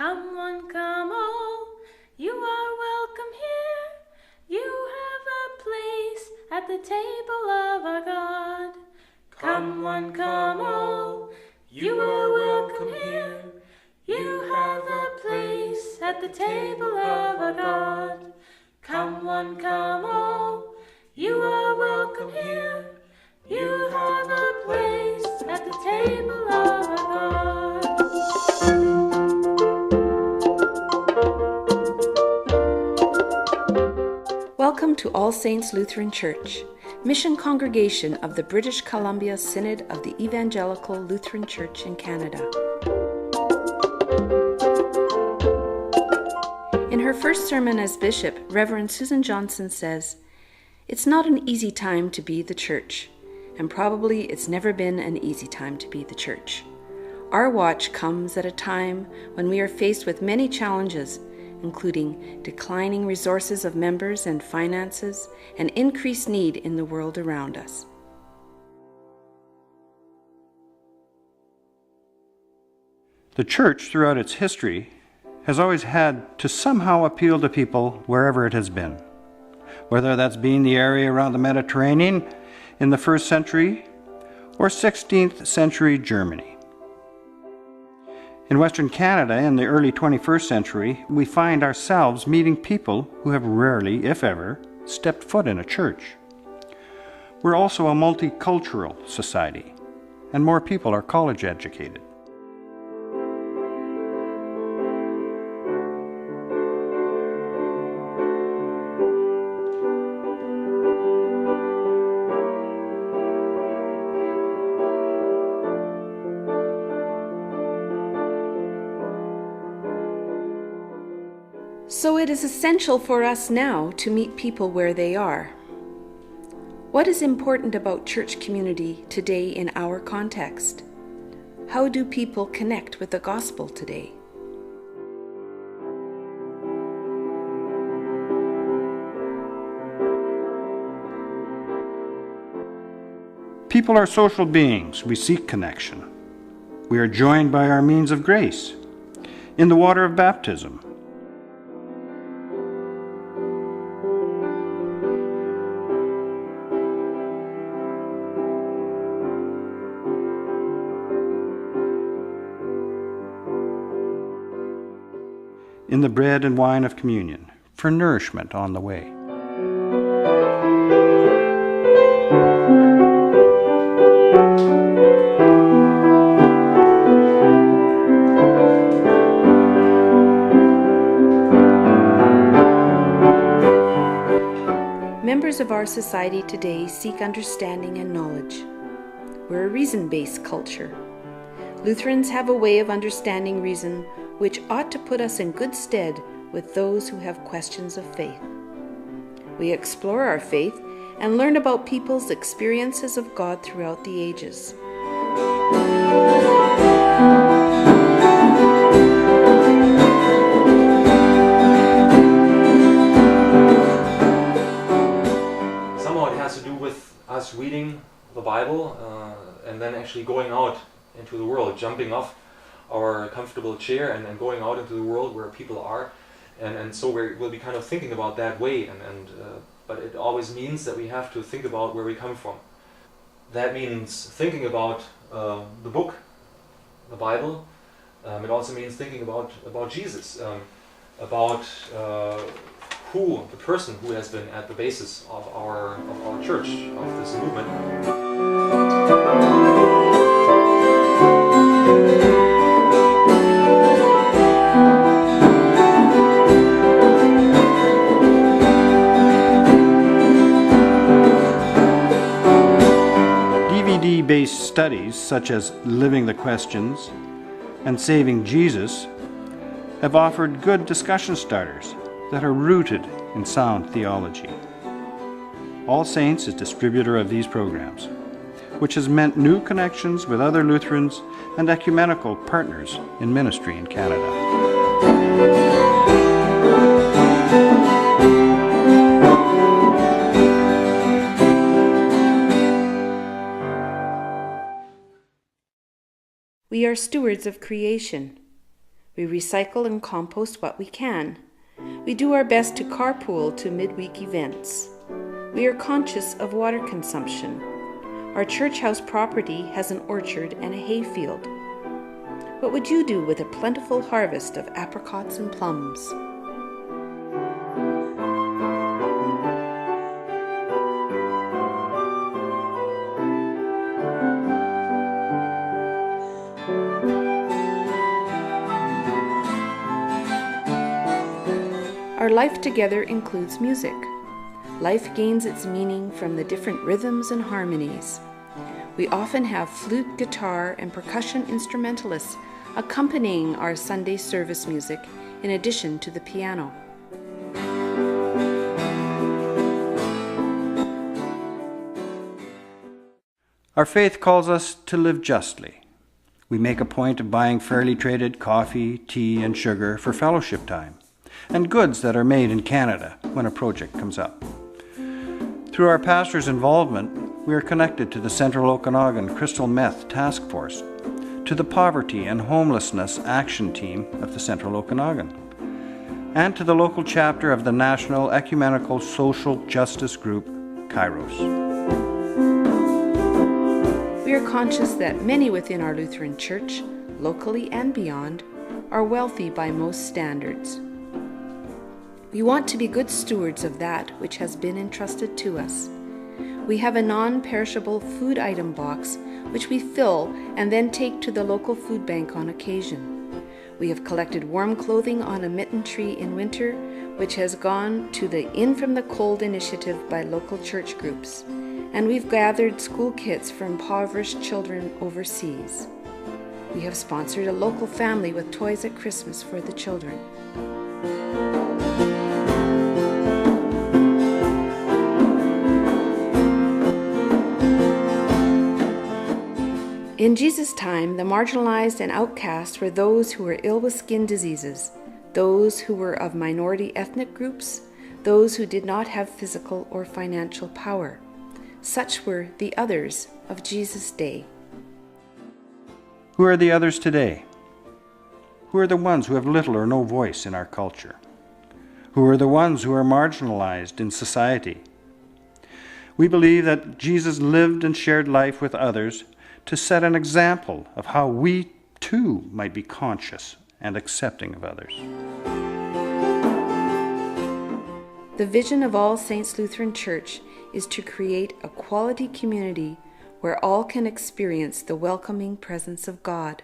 Come one, come all, you are welcome here. You have a place at the table of our God. Come one, come all, you are welcome here. You have a place at the table of our God. Come one, come all, you are welcome here. You have a place at the table of our God. Welcome to All Saints Lutheran Church, mission congregation of the British Columbia Synod of the Evangelical Lutheran Church in Canada. In her first sermon as bishop, Reverend Susan Johnson says, "It's not an easy time to be the church, and probably it's never been an easy time to be the church. Our watch comes at a time when we are faced with many challenges, including declining resources of members and finances, and increased need in the world around us." The church, throughout its history, has always had to somehow appeal to people wherever it has been, whether that's been the area around the Mediterranean in the 1st century or 16th century Germany. In Western Canada in the early 21st century, we find ourselves meeting people who have rarely, if ever, stepped foot in a church. We're also a multicultural society, and more people are college educated. So it is essential for us now to meet people where they are. What is important about church community today in our context? How do people connect with the gospel today? People are social beings. We seek connection. We are joined by our means of grace in the water of baptism. In the bread and wine of communion, for nourishment on the way. Members of our society today seek understanding and knowledge. We're a reason-based culture. Lutherans have a way of understanding reason which ought to put us in good stead with those who have questions of faith. We explore our faith and learn about people's experiences of God throughout the ages. Somehow it has to do with us reading the Bible and then actually going out into the world, jumping off our comfortable chair and going out into the world where people are, and so we'll be kind of thinking about that way, but it always means that we have to think about where we come from. That means thinking about the book, the Bible. It also means thinking about Jesus, about who the person who has been at the basis of our church, of this movement. DVD-based studies such as Living the Questions and Saving Jesus have offered good discussion starters that are rooted in sound theology. All Saints is distributor of these programs, which has meant new connections with other Lutherans and ecumenical partners in ministry in Canada. We are stewards of creation. We recycle and compost what we can. We do our best to carpool to midweek events. We are conscious of water consumption. Our church house property has an orchard and a hayfield. What would you do with a plentiful harvest of apricots and plums? Our life together includes music. Life gains its meaning from the different rhythms and harmonies. We often have flute, guitar, and percussion instrumentalists accompanying our Sunday service music in addition to the piano. Our faith calls us to live justly. We make a point of buying fairly traded coffee, tea, and sugar for fellowship time, and goods that are made in Canada when a project comes up. Through our pastor's involvement, we are connected to the Central Okanagan Crystal Meth Task Force, to the Poverty and Homelessness Action Team of the Central Okanagan, and to the local chapter of the National Ecumenical Social Justice Group, Kairos. We are conscious that many within our Lutheran Church, locally and beyond, are wealthy by most standards. We want to be good stewards of that which has been entrusted to us. We have a non-perishable food item box which we fill and then take to the local food bank on occasion. We have collected warm clothing on a mitten tree in winter, which has gone to the In From the Cold initiative by local church groups. And we've gathered school kits for impoverished children overseas. We have sponsored a local family with toys at Christmas for the children. In Jesus' time, the marginalized and outcast were those who were ill with skin diseases, those who were of minority ethnic groups, those who did not have physical or financial power. Such were the others of Jesus' day. Who are the others today? Who are the ones who have little or no voice in our culture? Who are the ones who are marginalized in society? We believe that Jesus lived and shared life with others to set an example of how we too might be conscious and accepting of others. The vision of All Saints Lutheran Church is to create a quality community where all can experience the welcoming presence of God.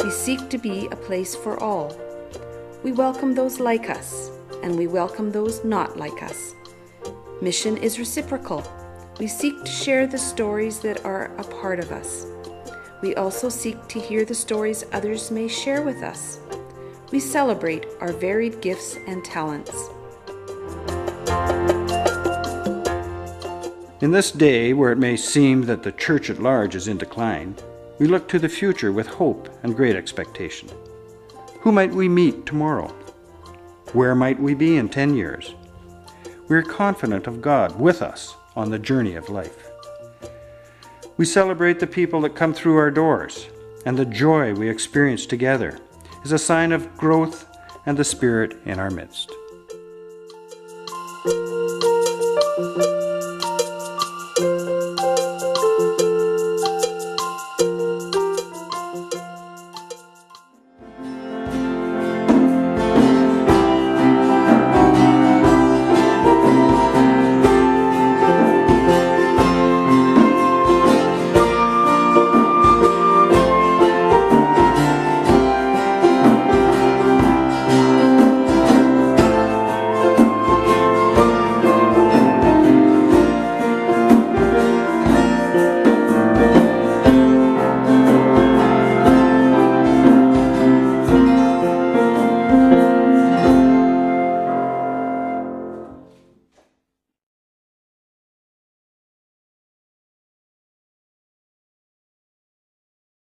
We seek to be a place for all. We welcome those like us, and we welcome those not like us. Mission is reciprocal. We seek to share the stories that are a part of us. We also seek to hear the stories others may share with us. We celebrate our varied gifts and talents. In this day where it may seem that the church at large is in decline, we look to the future with hope and great expectation. Who might we meet tomorrow? Where might we be in 10 years? We are confident of God with us on the journey of life. We celebrate the people that come through our doors, and the joy we experience together is a sign of growth and the Spirit in our midst.